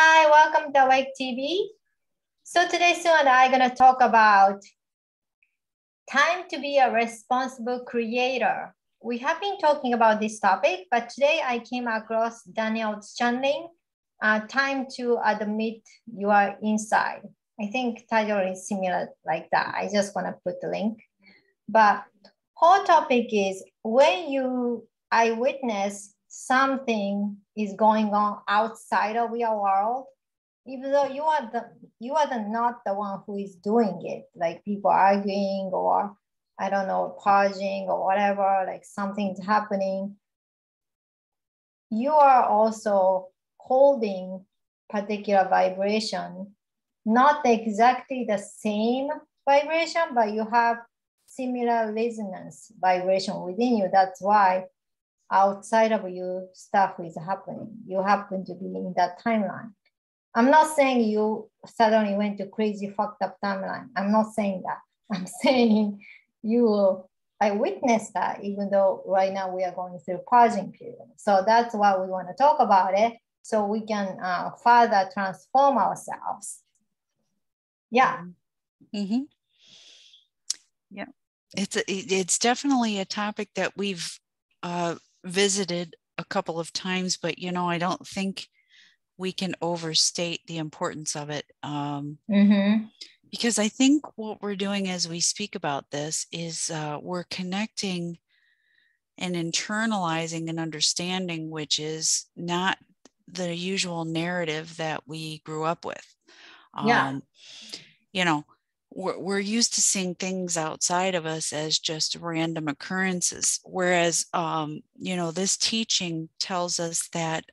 Hi, welcome to Awake TV. So today Sue and I are going to talk about time to be a responsible creator. We have been talking about this topic, but today I came across Daniel's channeling, time to admit you are inside. I think title is similar like that. I just want to put the link. But whole topic is when I witness something is going on outside of your world, even though you are not the one who is doing it, like people arguing or I don't know, purging or whatever, like something's happening, you are also holding particular vibration, not exactly the same vibration, but you have similar resonance vibration within you. That's why outside of you stuff is happening. You happen to be in that timeline. I'm not saying you suddenly went to crazy fucked up timeline. I'm not saying that. I'm saying I witnessed that, even though right now we are going through purging period. So that's why we want to talk about it, so we can further transform ourselves. Yeah. Mm-hmm. Yeah, it's definitely a topic that we've visited a couple of times, but I don't think we can overstate the importance of it. Because I think what we're doing as we speak about this is we're connecting and internalizing an understanding which is not the usual narrative that we grew up with. We're used to seeing things outside of us as just random occurrences, whereas this teaching tells us that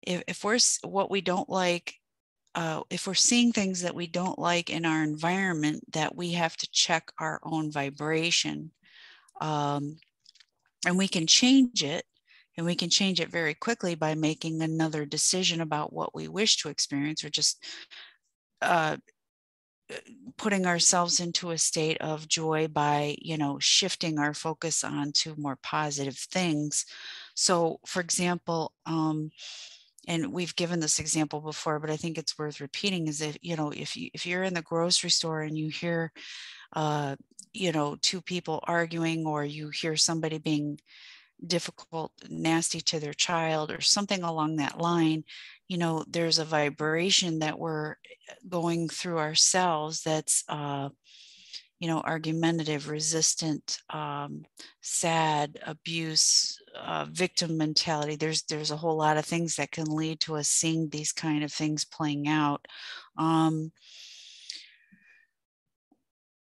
if we're what we don't like, if we're seeing things that we don't like in our environment, that we have to check our own vibration, and we can change it, and we can change it very quickly by making another decision about what we wish to experience, or just putting ourselves into a state of joy by, shifting our focus onto more positive things. So, for example, and we've given this example before, but I think it's worth repeating, is if you're in the grocery store and you hear, two people arguing, or you hear somebody being difficult, nasty to their child, or something along that line, there's a vibration that we're going through ourselves that's argumentative, resistant, sad, abuse, victim mentality. There's a whole lot of things that can lead to us seeing these kind of things playing out.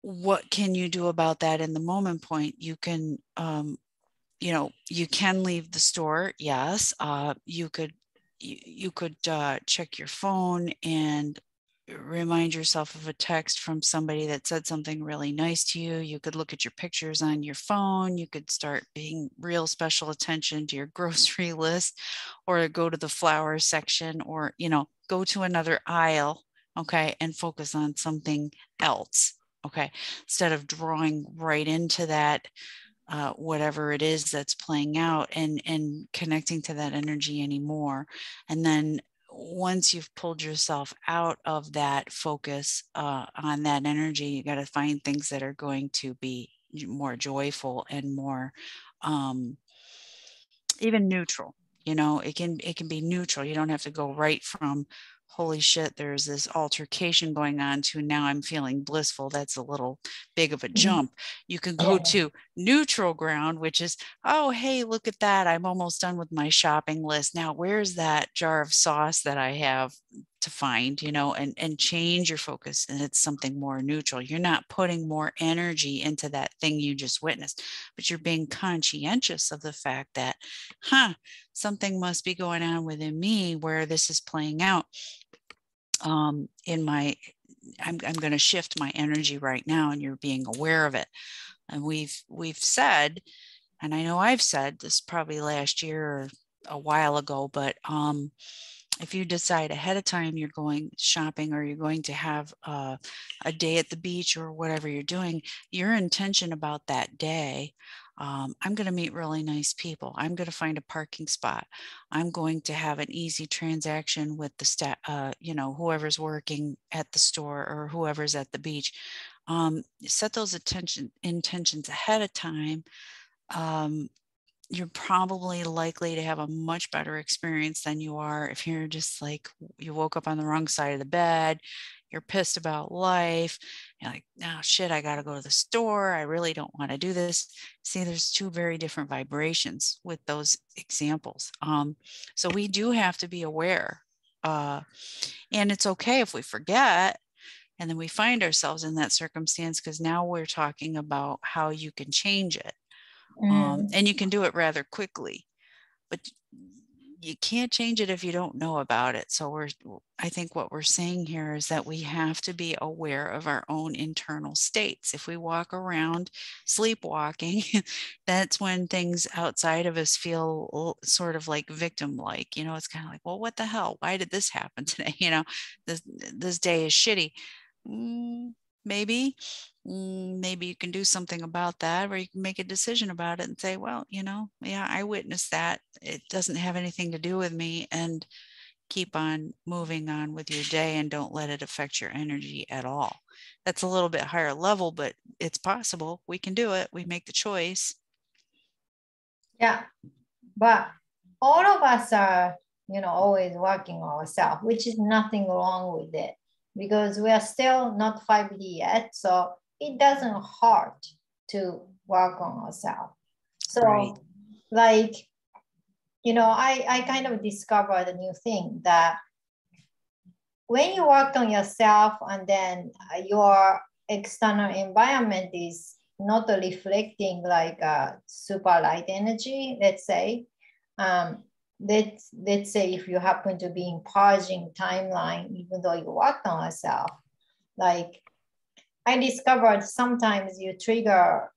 What can you do about that in the moment point? You can you can leave the store. Yes. You could check your phone and remind yourself of a text from somebody that said something really nice to you. You could look at your pictures on your phone. You could start paying real special attention to your grocery list, or go to the flower section, or, go to another aisle. Okay. And focus on something else. Okay. Instead of drawing right into that, whatever it is that's playing out, and connecting to that energy anymore. And then once you've pulled yourself out of that focus on that energy, you got to find things that are going to be more joyful and more even neutral. It can be neutral. You don't have to go right from holy shit, there's this altercation going on, to now I'm feeling blissful. That's a little big of a jump. You can go to neutral ground, which is, oh, hey, look at that. I'm almost done with my shopping list. Now, where's that jar of sauce that I have to find, and change your focus. And it's something more neutral. You're not putting more energy into that thing you just witnessed, but you're being conscientious of the fact that, something must be going on within me where this is playing out. I'm going to shift my energy right now, and you're being aware of it. And we've said, and I know I've said this probably last year or a while ago, but if you decide ahead of time you're going shopping, or you're going to have a day at the beach, or whatever you're doing, your intention about that day I'm going to meet really nice people. I'm going to find a parking spot. I'm going to have an easy transaction with the staff, whoever's working at the store or whoever's at the beach. Set those intentions ahead of time. You're probably likely to have a much better experience than you are if you're just like, you woke up on the wrong side of the bed, you're pissed about life, you're like, oh shit, I got to go to the store, I really don't want to do this. See, there's two very different vibrations with those examples. So we do have to be aware, and it's okay if we forget and then we find ourselves in that circumstance, because now we're talking about how you can change it. And you can do it rather quickly, but you can't change it if you don't know about it. So I think what we're saying here is that we have to be aware of our own internal states. If we walk around sleepwalking, that's when things outside of us feel sort of like victim-like. It's kind of like, well, what the hell? Why did this happen today? This day is shitty. Maybe you can do something about that, or you can make a decision about it and say, well, yeah, I witnessed that. It doesn't have anything to do with me, and keep on moving on with your day and don't let it affect your energy at all. That's a little bit higher level, but it's possible. We can do it. We make the choice. Yeah, but all of us are, always working on ourselves, which is nothing wrong with it, because we are still not 5D yet. So it doesn't hurt to work on ourselves. So right. Like, I kind of discovered a new thing, that when you work on yourself and then your external environment is not reflecting like a super light energy, let's say, let's say if you happen to be in purging timeline, even though you worked on yourself, like I discovered sometimes you trigger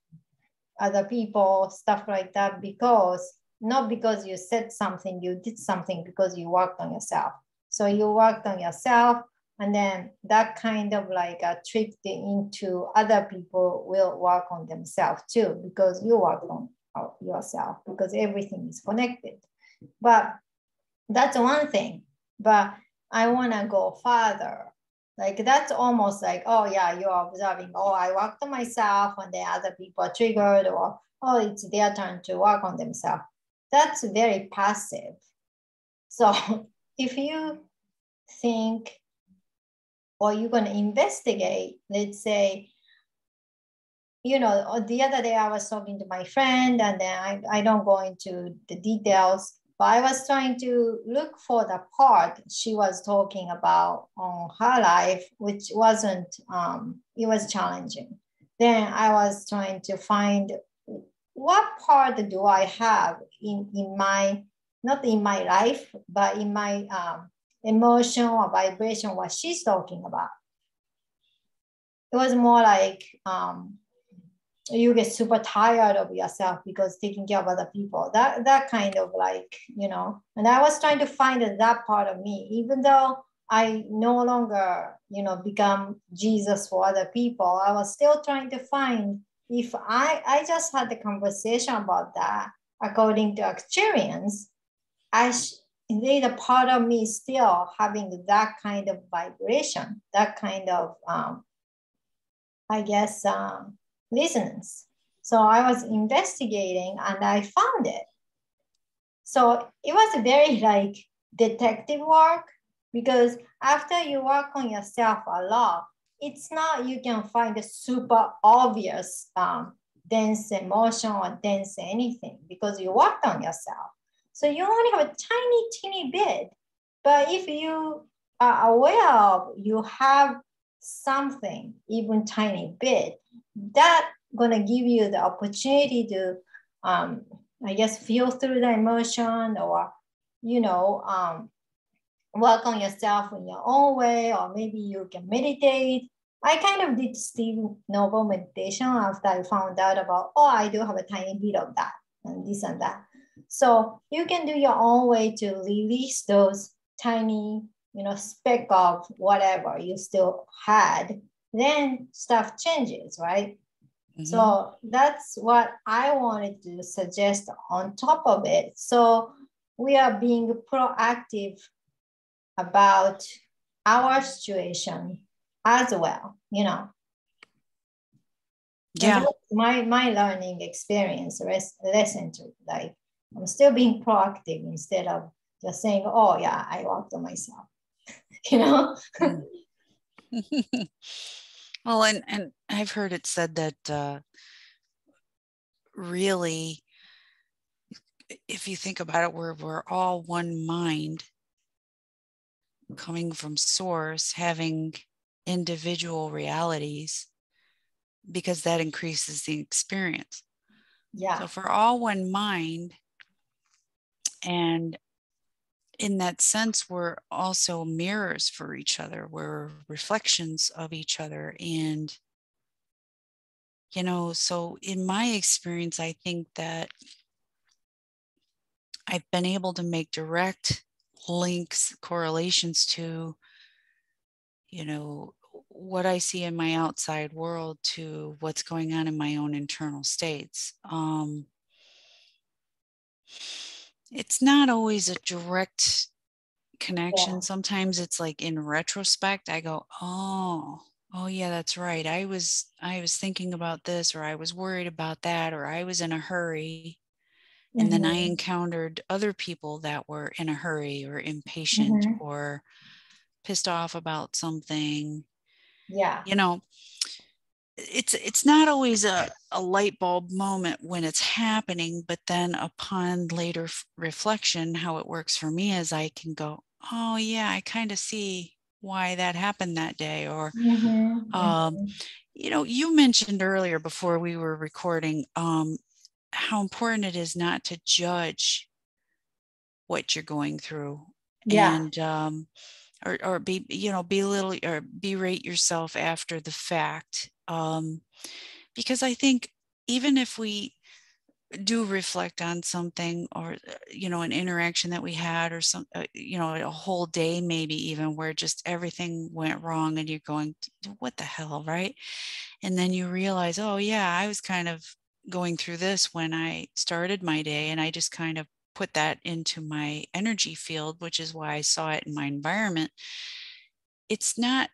other people, stuff like that, not because you said something, you did something because you worked on yourself. So you worked on yourself, and then that kind of like tricked into other people will work on themselves too, because you worked on yourself, because everything is connected. But that's one thing. But I want to go further. Like that's almost like, oh yeah, you're observing, oh, I worked on myself and then other people are triggered, or oh, it's their turn to work on themselves. That's very passive. So if you think, or you're going to investigate, let's say, the other day I was talking to my friend, and then I don't go into the details, but I was trying to look for the part she was talking about on her life, which wasn't, it was challenging. Then I was trying to find what part do I have in my, not in my life, but in my emotion or vibration, what she's talking about. It was more like, you get super tired of yourself because taking care of other people, that kind of like, and I was trying to find that part of me, even though I no longer, become Jesus for other people. I was still trying to find, if I just had the conversation about that, according to experience, indeed a part of me still having that kind of vibration, that kind of, I guess, resonance. So I was investigating and I found it. So it was very like detective work, because after you work on yourself a lot, it's not you can find a super obvious dense emotion or dense anything, because you worked on yourself. So you only have a tiny, teeny bit. But if you are aware of, you have something, even tiny bit, that gonna give you the opportunity to, I guess, feel through the emotion, or, work on yourself in your own way, or maybe you can meditate. I kind of did Steve Noble meditation after I found out about, oh, I do have a tiny bit of that and this and that. So you can do your own way to release those tiny, speck of whatever you still had. Then stuff changes, right? So that's what I wanted to suggest on top of it. So we are being proactive about our situation as well, you know. Yeah. And that's my learning experience, lesson to, like, I'm still being proactive instead of just saying, oh yeah, I worked on myself, you know. Well, and I've heard it said that really, if you think about it, we're all one mind coming from source, having individual realities, because that increases the experience. Yeah. So if we're all one mind, and in that sense, we're also mirrors for each other. We're reflections of each other. And, you know, so in my experience, I think that I've been able to make direct links, correlations to, you know, what I see in my outside world to what's going on in my own internal states. It's not always a direct connection. Yeah. Sometimes it's like in retrospect, I go, oh yeah, that's right. I was thinking about this, or I was worried about that, or I was in a hurry. And then I encountered other people that were in a hurry or impatient or pissed off about something. Yeah. You know, it's not always a light bulb moment when it's happening, but then upon later reflection, how it works for me is I can go, oh yeah, I kind of see why that happened that day. Or you know, you mentioned earlier before we were recording how important it is not to judge what you're going through. Yeah. And or be, you know, belittle or berate yourself after the fact. Because I think even if we do reflect on something, or you know, an interaction that we had, or some you know, a whole day maybe even, where just everything went wrong and you're going, what the hell, right? And then you realize, oh yeah, I was kind of going through this when I started my day, and I just kind of put that into my energy field, which is why I saw it in my environment. It's not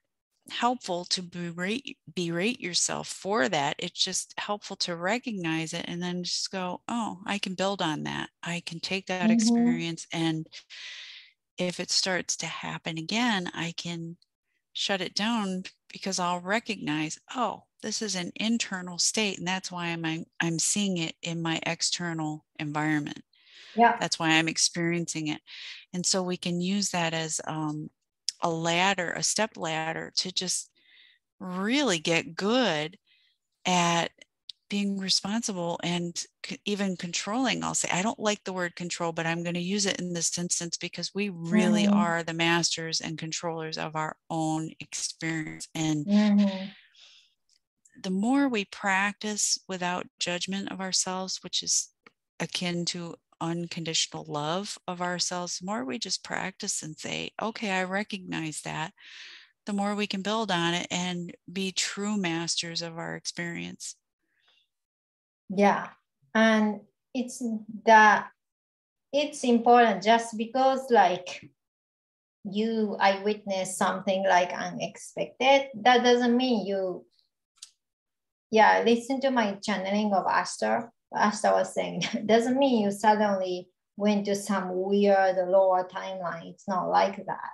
helpful to berate yourself for that. It's just helpful to recognize it and then just go, oh, I can build on that. I can take that experience, and if it starts to happen again, I can shut it down, because I'll recognize, oh, this is an internal state, and that's why I'm seeing it in my external environment. Yeah. That's why I'm experiencing it. And so we can use that as a ladder, a step ladder, to just really get good at being responsible and even controlling. I'll say, I don't like the word control, but I'm going to use it in this instance because we really are the masters and controllers of our own experience. And the more we practice without judgment of ourselves, which is akin to unconditional love of ourselves, the more we just practice and say, okay, I recognize that, the more we can build on it and be true masters of our experience. Yeah. And it's important, just because like I witnessed something like unexpected, that doesn't mean you, listen to my channeling of Ashtar. Ashtar was saying, doesn't mean you suddenly went to some weird lower timeline. It's not like that.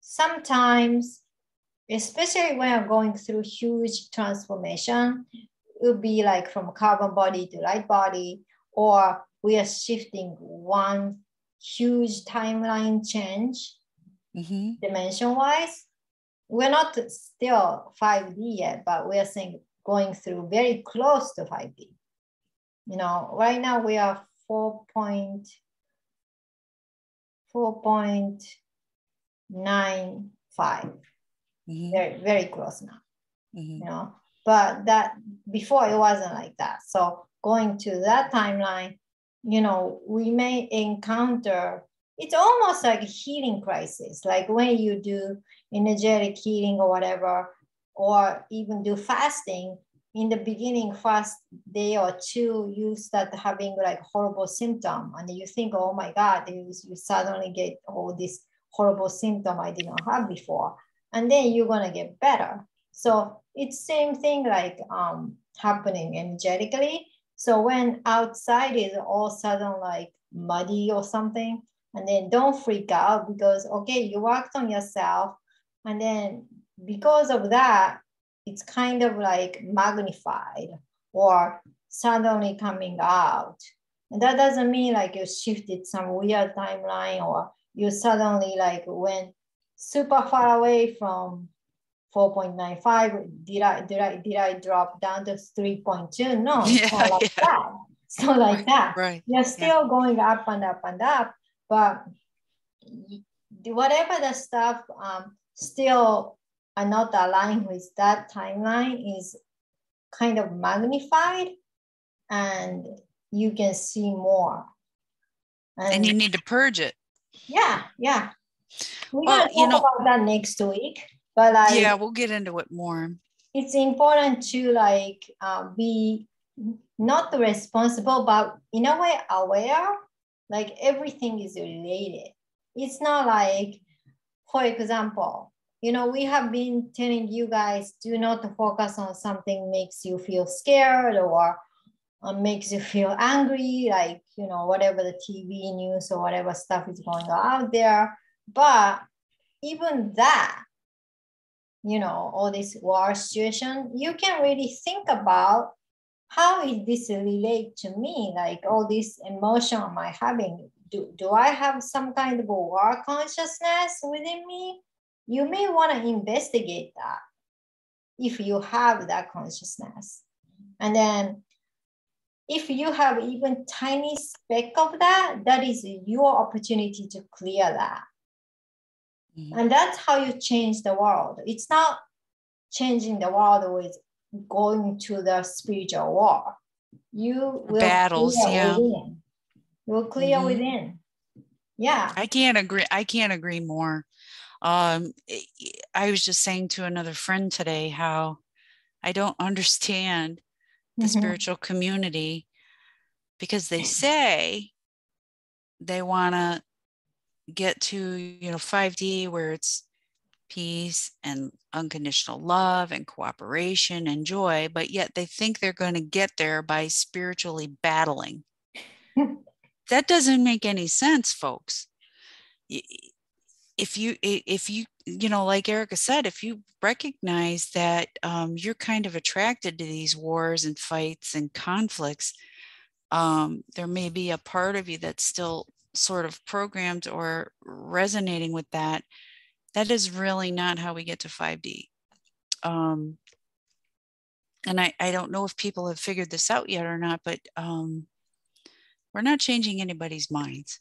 Sometimes, especially when you're going through huge transformation, it would be like from carbon body to light body, or we are shifting one huge timeline change, dimension wise. We're not still 5D yet, but we are saying going through very close to 5D. You know, right now we are 4.95. Very, very close now. You know, but that before it wasn't like that. So going to that timeline, you know, we may encounter, it's almost like a healing crisis, like when you do energetic healing or whatever, or even do fasting, in the beginning, first day or two, you start having like horrible symptom, and you think, oh my God, you suddenly get all this horrible symptom I didn't have before, and then you're gonna get better. So it's same thing like happening energetically. So when outside is all of a sudden like muddy or something, and then don't freak out, because okay, you worked on yourself, and then because of that, it's kind of like magnified or suddenly coming out. And that doesn't mean like you shifted some weird timeline or you suddenly like went super far away from 4.95. Did I drop down to 3.2? No, it's not like that. It's not like that. Right. You're still going up and up and up, but whatever the stuff still are not aligned with that timeline is kind of magnified, and you can see more. And you need to purge it. Yeah. We're Well, gonna talk about that next week. But like, yeah, we'll get into it more. It's important to like be not responsible, but in a way aware. Like everything is related. It's not like, for example, we have been telling you guys, do not focus on something makes you feel scared or makes you feel angry, like, whatever the TV news or whatever stuff is going out there. But even that, all this war situation, you can really think about how is this relate to me? Like all this emotion am I having? Do I have some kind of a war consciousness within me? You may want to investigate that if you have that consciousness. And then if you have even tiny speck of that, that is your opportunity to clear that. Mm-hmm. And that's how you change the world. It's not changing the world with going to the spiritual war. You will battles, yeah. Within. You will clear within. Yeah. I can't agree more. I was just saying to another friend today how I don't understand the spiritual community, because they say they want to get to 5D where it's peace and unconditional love and cooperation and joy, but yet they think they're going to get there by spiritually battling. That doesn't make any sense, folks. If you like Erica said, if you recognize that you're kind of attracted to these wars and fights and conflicts, there may be a part of you that's still sort of programmed or resonating with that. That is really not how we get to 5D. And I don't know if people have figured this out yet or not, but we're not changing anybody's minds.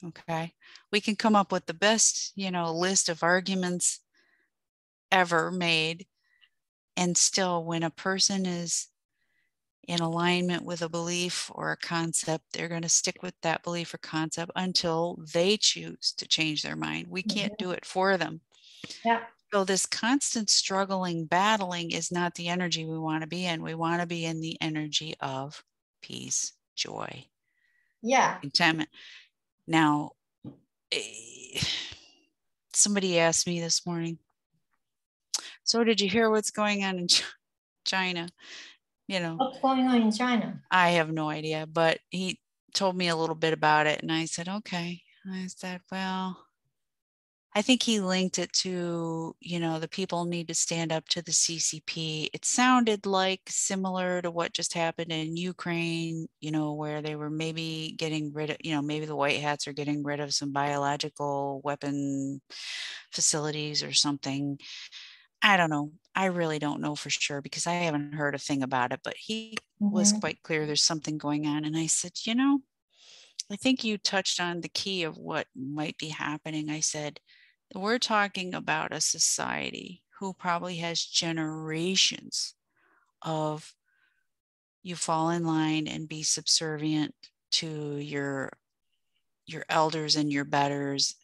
Okay. We can come up with the best, list of arguments ever made. And still, when a person is in alignment with a belief or a concept, they're going to stick with that belief or concept until they choose to change their mind. We can't do it for them. Yeah. So this constant struggling, battling is not the energy we want to be in. We want to be in the energy of peace, joy, contentment. Now, somebody asked me this morning, so did you hear what's going on in China? What's going on in China? I have no idea, but he told me a little bit about it. And I said, okay. I said, well, I think he linked it to, the people need to stand up to the CCP. It sounded like similar to what just happened in Ukraine, where they were maybe getting rid of, maybe the white hats are getting rid of some biological weapon facilities or something. I don't know. I really don't know for sure because I haven't heard a thing about it, but he was quite clear there's something going on. And I said, I think you touched on the key of what might be happening. I said, we're talking about a society who probably has generations of you fall in line and be subservient to your elders and your betters,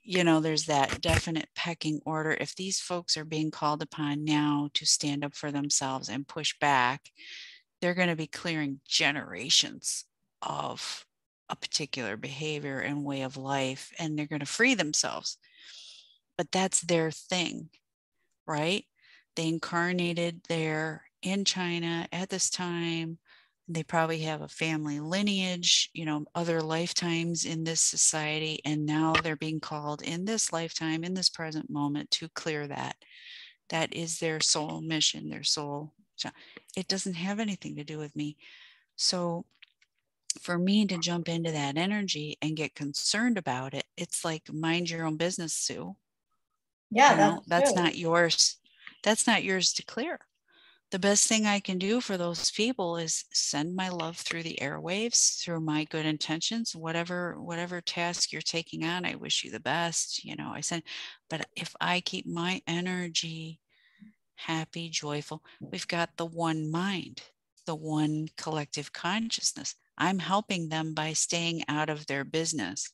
you know, there's that definite pecking order. If these folks are being called upon now to stand up for themselves and push back, they're going to be clearing generations of a particular behavior and way of life, and they're going to free themselves. But that's their thing, right? They incarnated there in China at this time. They probably have a family lineage, you know, other lifetimes in this society. And now they're being called in this lifetime, in this present moment, to clear that. That is their soul mission, their soul. It doesn't have anything to do with me. So for me to jump into that energy and get concerned about it, it's like mind your own business, Sue. Yeah, You know, that's that's true. not yours. That's not yours to clear. The best thing I can do for those people is send my love through the airwaves, through my good intentions, whatever task you're taking on. I wish you the best. You know, I said, but if I keep my energy happy, joyful, we've got the one mind, the one collective consciousness. I'm helping them by staying out of their business.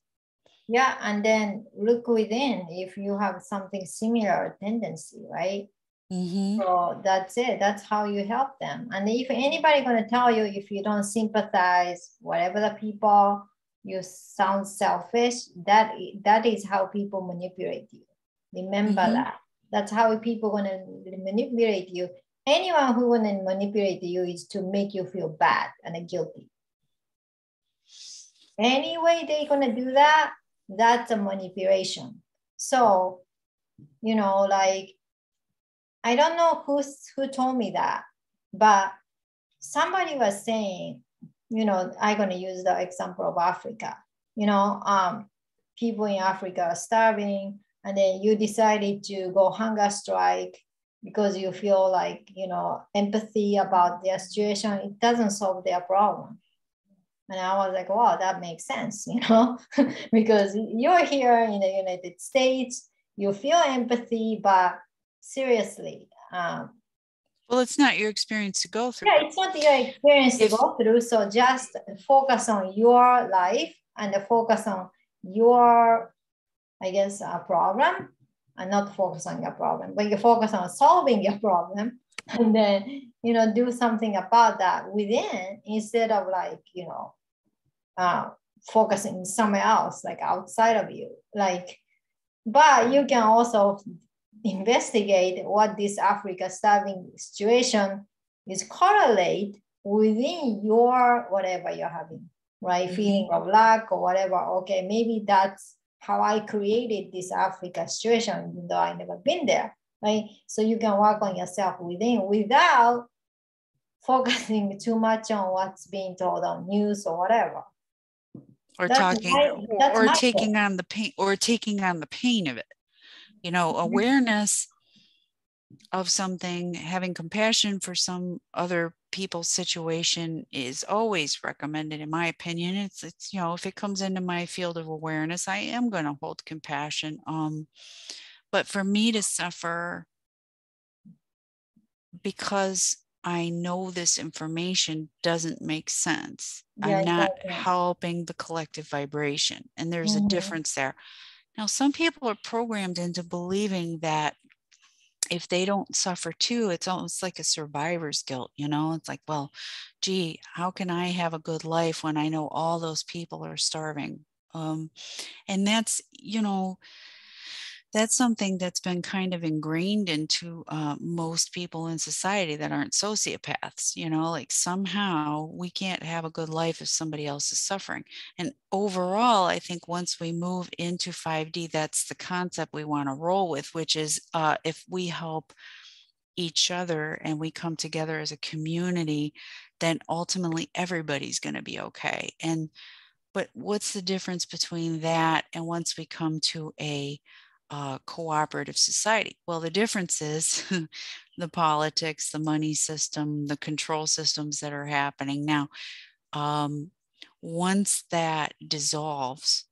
Yeah, and then look within if you have something similar tendency, right? Mm-hmm. So that's it. That's how you help them. And if anybody gonna tell you if you don't sympathize, whatever the people, you sound selfish. That is how people manipulate you. Remember Mm-hmm. that. That's how people gonna manipulate you. Anyone who gonna manipulate you is to make you feel bad and guilty. Any way they're gonna do that, that's a manipulation. So, you know, like I don't know who told me that, but somebody was saying, you know, I'm going to use the example of Africa. You know, people in Africa are starving, and then you decided to go hunger strike because you feel like, you know, empathy about their situation. It doesn't solve their problem. And I was like, wow, that makes sense, you know, because you're here in the United States, you feel empathy, but seriously, Well, it's not your experience to go through. yeah, it's not your experience to If go through. So just focus on your life and focus on your, I guess, problem, and not focus on your problem, but you focus on solving your problem, and then, you know, do something about that within instead of like, you know, focusing somewhere else, like outside of you. Like, but you can also investigate what this Africa starving situation is correlate within your whatever you're having, right? mm-hmm. Feeling of lack or whatever. Okay, maybe that's how I created this Africa situation, even though I never been there, right? So you can work on yourself within without focusing too much on what's being told on news or whatever. Or That's talking my that's or my taking thing. on the pain, or taking on the pain of it. You know, awareness of something, having compassion for some other people's situation is always recommended, in my opinion. It's you know, if it comes into my field of awareness, I am going to hold compassion. But for me to suffer because I know this information doesn't make sense, Yeah, I'm it not doesn't. helping the collective vibration, and there's a Mm-hmm. difference there. Now, some people are programmed into believing that if they don't suffer too, it's almost like a survivor's guilt, you know? It's like, well, gee, how can I have a good life when I know all those people are starving? And that's, you know, that's something that's been kind of ingrained into most people in society that aren't sociopaths. You know, like somehow we can't have a good life if somebody else is suffering. And overall, I think once we move into 5D, that's the concept we want to roll with, which is if we help each other and we come together as a community, then ultimately everybody's going to be okay. And but what's the difference between that and once we come to a cooperative society? Well, the difference is the politics, the money system, the control systems that are happening now. Once that dissolves,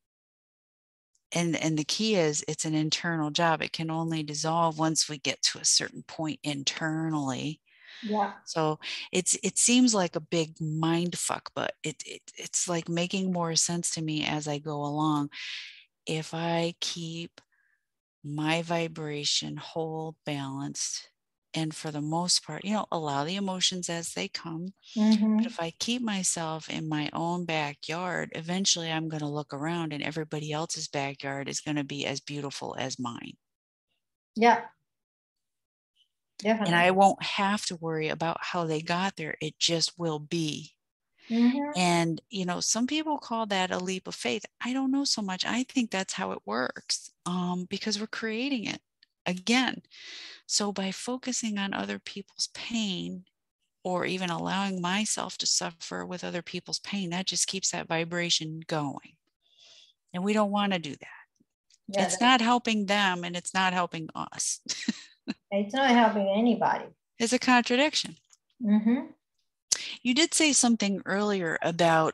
and the key is it's an internal job. It can only dissolve once we get to a certain point internally. Yeah. So it seems like a big mind fuck, but it's like making more sense to me as I go along. if I keep my vibration whole, balanced, and for the most part, allow the emotions as they come. But if I keep myself in my own backyard, eventually I'm going to look around and everybody else's backyard is going to be as beautiful as mine. Yeah. Definitely. And I won't have to worry about how they got there. It just will be. And, some people call that a leap of faith. I don't know so much. I think that's how it works, because we're creating it again. So by focusing on other people's pain, or even allowing myself to suffer with other people's pain, that just keeps that vibration going. And we don't want to do that. Yeah, it's not helping them and it's not helping us. It's not helping anybody. It's a contradiction. You did say something earlier about,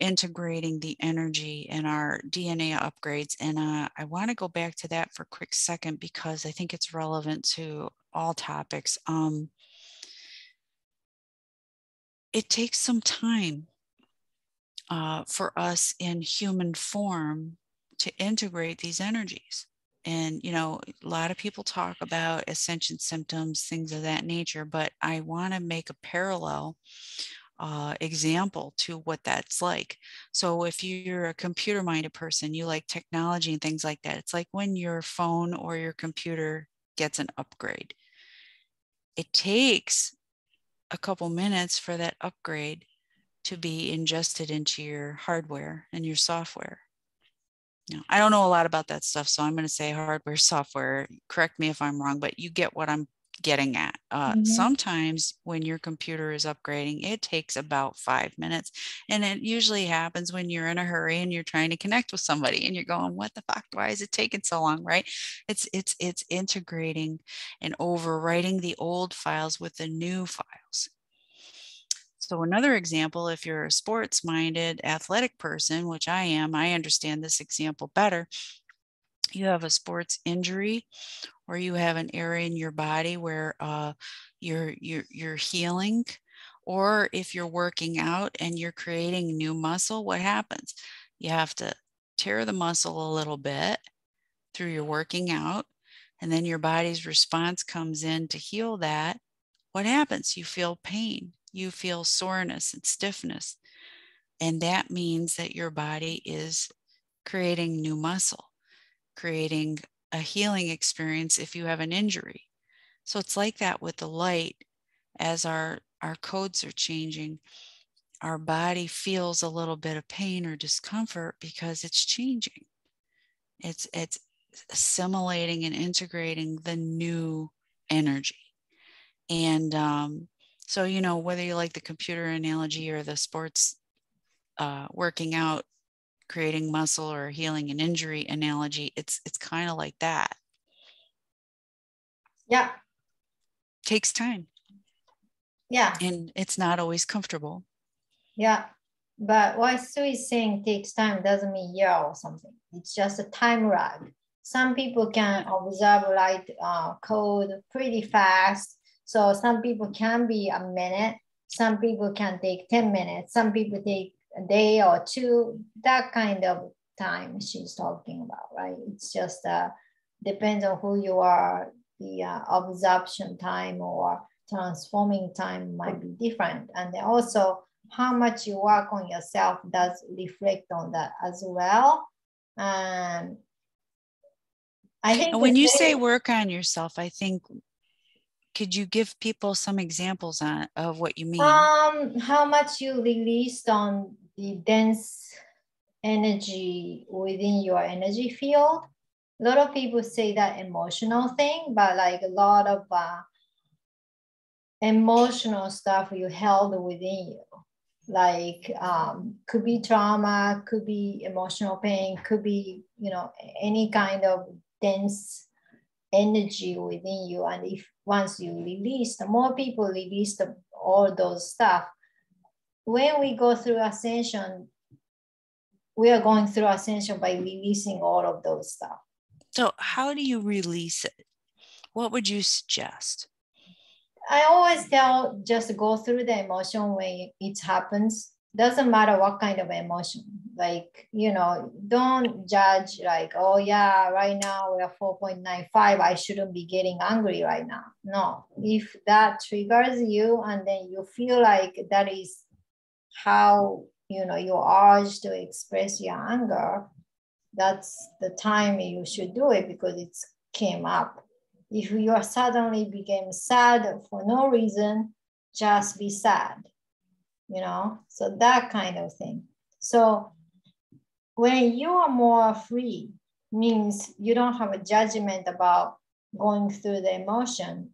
integrating the energy in our DNA upgrades. And I want to go back to that for a quick second, because I think it's relevant to all topics. It takes some time for us in human form to integrate these energies. And, a lot of people talk about ascension symptoms, things of that nature, but I want to make a parallel example to what that's like. So if you're a computer minded person, you like technology and things like that. It's like when your phone or your computer gets an upgrade. It takes a couple minutes for that upgrade to be ingested into your hardware and your software. Now, I don't know a lot about that stuff, so I'm going to say hardware, software. Correct me if I'm wrong, but you get what I'm getting at. Sometimes when your computer is upgrading, it takes about 5 minutes, and it usually happens when you're in a hurry and you're trying to connect with somebody and you're going, what the fuck, why is it taking so long? Right? It's integrating and overwriting the old files with the new files. So another example, if you're a sports-minded athletic person, which I am, I understand this example better. You have a sports injury, or you have an area in your body where you're healing, or if you're working out and you're creating new muscle, what happens? You have to tear the muscle a little bit through your working out, and then your body's response comes in to heal that. What happens? You feel pain. You feel soreness and stiffness. And that means that your body is creating new muscle, creating a healing experience if you have an injury. So it's like that with the light. As our codes are changing, our body feels a little bit of pain or discomfort because it's changing. It's assimilating and integrating the new energy. And so, whether you like the computer analogy or the sports working out, creating muscle, or healing an injury analogy, it's kind of like that. Yeah. Takes time. Yeah. And it's not always comfortable. Yeah. But what Sue is saying takes time doesn't mean yeah or something. It's just a time lag. Some people can observe light code pretty fast. So some people can be a minute. Some people can take 10 minutes. Some people take a day or two. That kind of time she's talking about, right? It's just depends on who you are. The absorption time or transforming time might be different. And then also how much you work on yourself does reflect on that as well. And I think when you say work on yourself, I think, could you give people some examples of what you mean? How much you released on the dense energy within your energy field. A lot of people say that emotional thing, but like a lot of emotional stuff you held within you. Like could be trauma, could be emotional pain, could be, any kind of dense energy within you. And if once you release, the more people release all those stuff, when we go through ascension, we are going through ascension by releasing all of those stuff. So how do you release it? What would you suggest? I always tell just go through the emotion when it happens. Doesn't matter what kind of emotion. Like, you know, don't judge like, oh yeah, right now we're 4.95. I shouldn't be getting angry right now. No, if that triggers you and then you feel like that is how, you know, you urge to express your anger, that's the time you should do it because it came up. If you are suddenly became sad for no reason, just be sad, you know, so that kind of thing. So when you are more free, means you don't have a judgment about going through the emotion,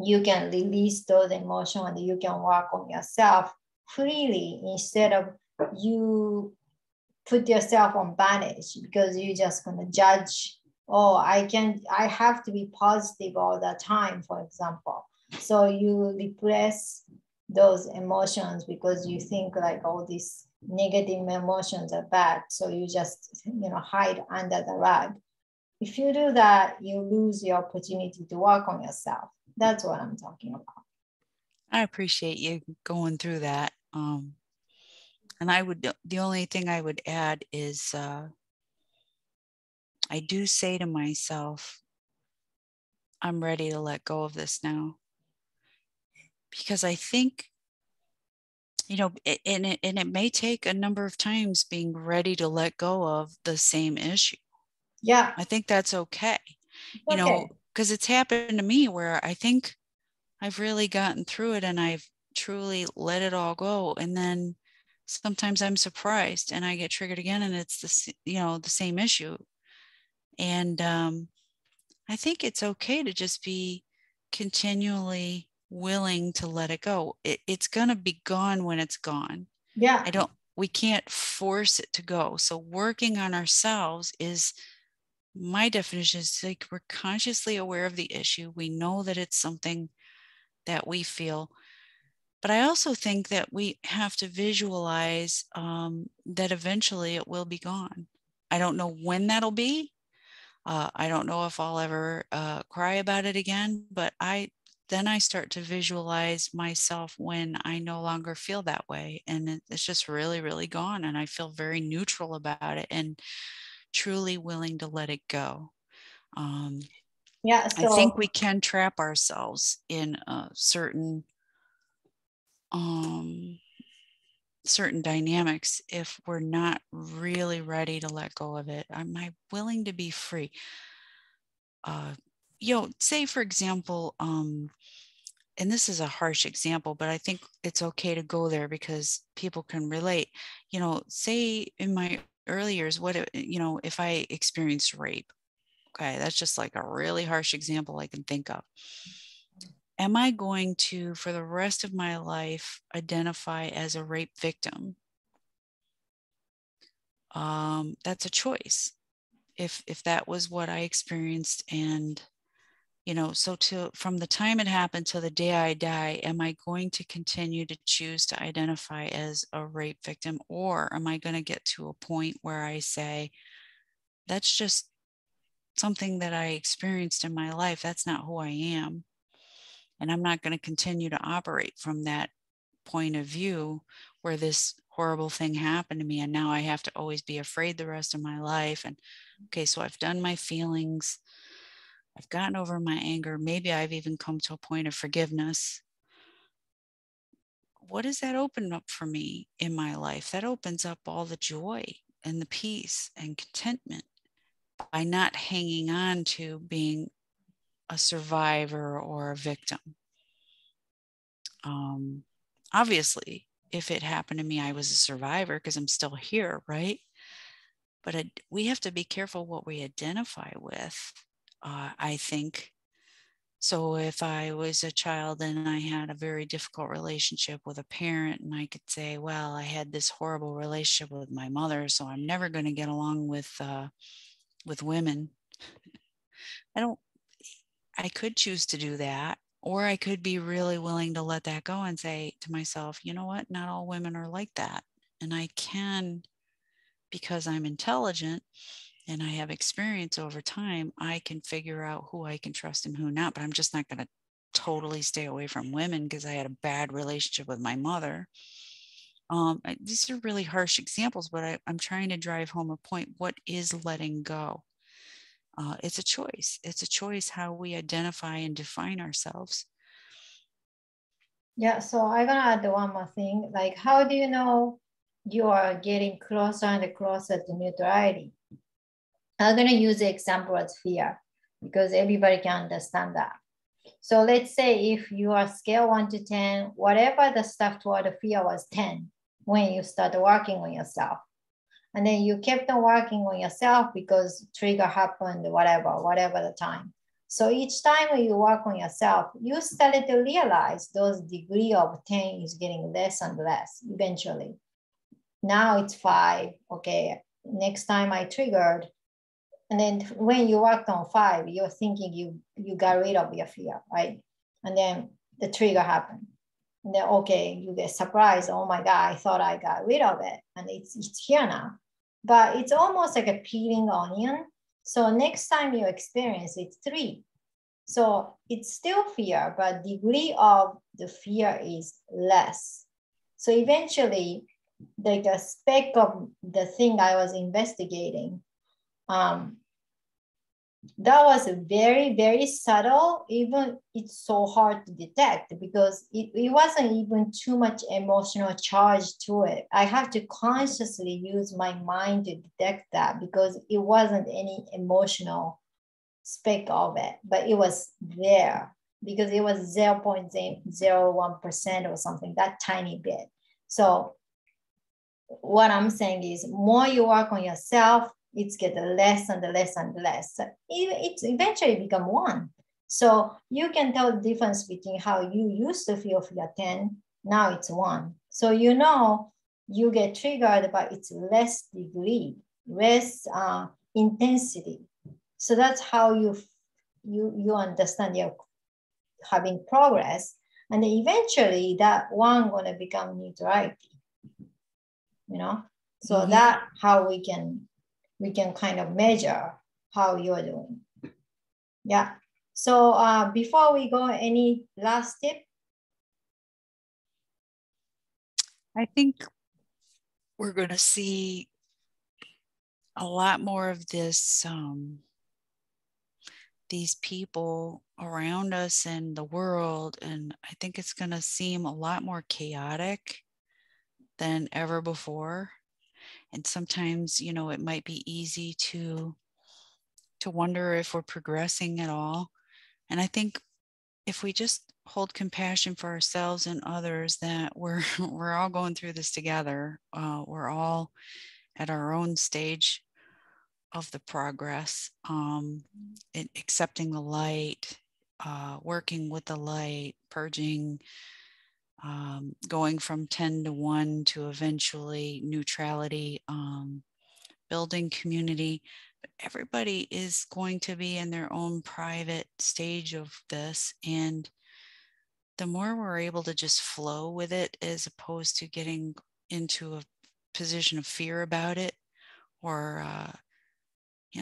you can release those emotions and you can work on yourself freely instead of you put yourself on bandage because you're just going to judge, oh, I have to be positive all the time, for example. So you repress those emotions because you think like all these negative emotions are bad, so you just, you know, hide under the rug. If you do that, you lose the opportunity to work on yourself. That's what I'm talking about. I appreciate you going through that. And the only thing I would add is I do say to myself, I'm ready to let go of this now. Because I think, you know, and it may take a number of times being ready to let go of the same issue. Yeah. I think that's okay. You Okay. know, because it's happened to me where I think I've really gotten through it and I've truly let it all go. And then sometimes I'm surprised and I get triggered again and it's the same issue. And I think it's okay to just be continually willing to let it go. It's going to be gone when it's gone. Yeah. We can't force it to go. So working on ourselves is, my definition is like we're consciously aware of the issue. We know that it's something that we feel. But I also think that we have to visualize that eventually it will be gone. I don't know when that'll be. I don't know if I'll ever cry about it again, but then I start to visualize myself when I no longer feel that way. And it's just really, really gone. And I feel very neutral about it and truly willing to let it go. Yeah. I think So we can trap ourselves in certain dynamics if we're not really ready to let go of it. Am I willing to be free? Say for example, and this is a harsh example, but I think it's okay to go there because people can relate. Say in my early years, if I experienced rape, okay, that's just like a really harsh example I can think of. Am I going to, for the rest of my life, identify as a rape victim? That's a choice. If that was what I experienced, and so from the time it happened to the day I die, am I going to continue to choose to identify as a rape victim, or am I going to get to a point where I say, that's just something that I experienced in my life. That's not who I am. And I'm not going to continue to operate from that point of view where this horrible thing happened to me. And now I have to always be afraid the rest of my life. And okay, so I've done my feelings. I've gotten over my anger. Maybe I've even come to a point of forgiveness. What does that open up for me in my life? That opens up all the joy and the peace and contentment by not hanging on to being a survivor or a victim. Obviously, if it happened to me, I was a survivor because I'm still here, right? But we have to be careful what we identify with, I think. So if I was a child and I had a very difficult relationship with a parent, and I could say, well, I had this horrible relationship with my mother, so I'm never going to get along with women. I could choose to do that, or I could be really willing to let that go and say to myself, you know what, not all women are like that. And I can, because I'm intelligent and I have experience over time, I can figure out who I can trust and who not. But I'm just not going to totally stay away from women because I had a bad relationship with my mother. These are really harsh examples, but I'm trying to drive home a point. What is letting go? It's a choice. It's a choice how we identify and define ourselves. Yeah, so I'm gonna add one more thing. Like, how do you know you are getting closer and closer to neutrality? I'm gonna use the example as fear because everybody can understand that. So let's say if you are scale 1 to 10, whatever the stuff toward the fear was 10 when you start working on yourself. And then you kept on working on yourself because trigger happened, whatever the time. So each time when you work on yourself, you started to realize those degree of 10 is getting less and less eventually. Now it's 5. Okay, next time I triggered. And then when you worked on 5, you're thinking you got rid of your fear, right? And then the trigger happened. And then, okay, you get surprised. Oh my God, I thought I got rid of it. And it's here now. But it's almost like a peeling onion. So next time you experience it's 3. So it's still fear, but degree of the fear is less. So eventually, like a speck of the thing I was investigating, that was very, very subtle. Even it's so hard to detect because it wasn't even too much emotional charge to it. I have to consciously use my mind to detect that because it wasn't any emotional speck of it, but it was there because it was 0.01% or something, that tiny bit. So what I'm saying is more you work on yourself, it's get less and less and less. It's eventually become 1. So you can tell the difference between how you used to feel fear 10, now it's 1. So you know you get triggered, but it's less degree, less intensity. So that's how you understand you're having progress. And then eventually that 1 gonna become neutrality. So that how we can kind of measure how you're doing. Yeah. So before we go, any last tip? I think we're going to see a lot more of this, these people around us in the world. And I think it's going to seem a lot more chaotic than ever before. And sometimes, it might be easy to wonder if we're progressing at all. And I think if we just hold compassion for ourselves and others, that we're all going through this together. We're all at our own stage of the progress, accepting the light, working with the light, purging, going from 10 to 1 to eventually neutrality, building community. But everybody is going to be in their own private stage of this. And the more we're able to just flow with it, as opposed to getting into a position of fear about it, or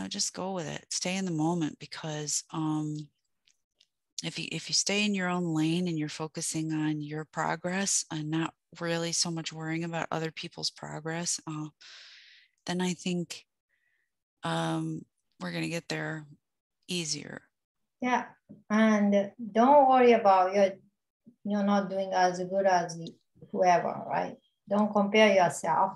just go with it, stay in the moment, because if you stay in your own lane and you're focusing on your progress and not really so much worrying about other people's progress, then I think we're going to get there easier. Yeah, and don't worry about you're not doing as good as whoever, right? Don't compare yourself.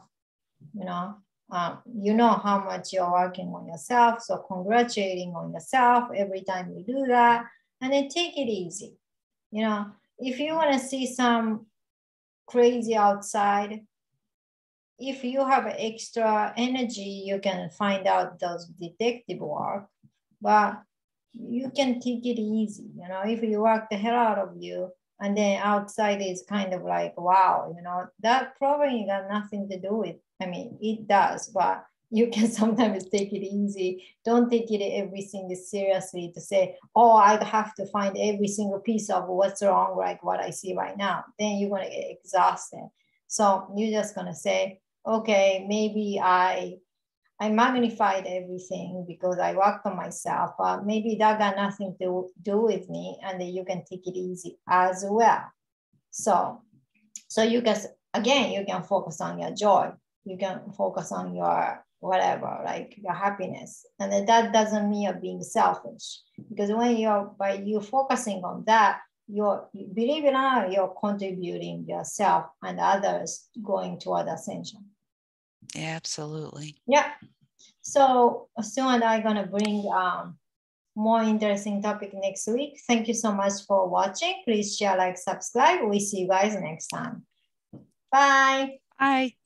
You know how much you're working on yourself, so congratulating on yourself every time you do that, and then take it easy. If you want to see some crazy outside, if you have extra energy, you can find out those detective work, but you can take it easy. If you work the hell out of you and then outside is kind of like, wow, that probably got nothing to do with, it does, but you can sometimes take it easy. Don't take it everything seriously to say, oh, I have to find every single piece of what's wrong, like what I see right now. Then you're going to get exhausted. So you're just going to say, okay, maybe I magnified everything because I worked on myself. Maybe that got nothing to do with me, and then you can take it easy as well. So you guys, again, you can focus on your joy. You can focus on your whatever, like your happiness. And that doesn't mean you're being selfish, because when by you focusing on that, believe it or not, you're contributing yourself and others going toward ascension. Absolutely. Yeah. So Sue and I are going to bring more interesting topic next week. Thank you so much for watching. Please share, like, subscribe. We see you guys next time. Bye. Bye.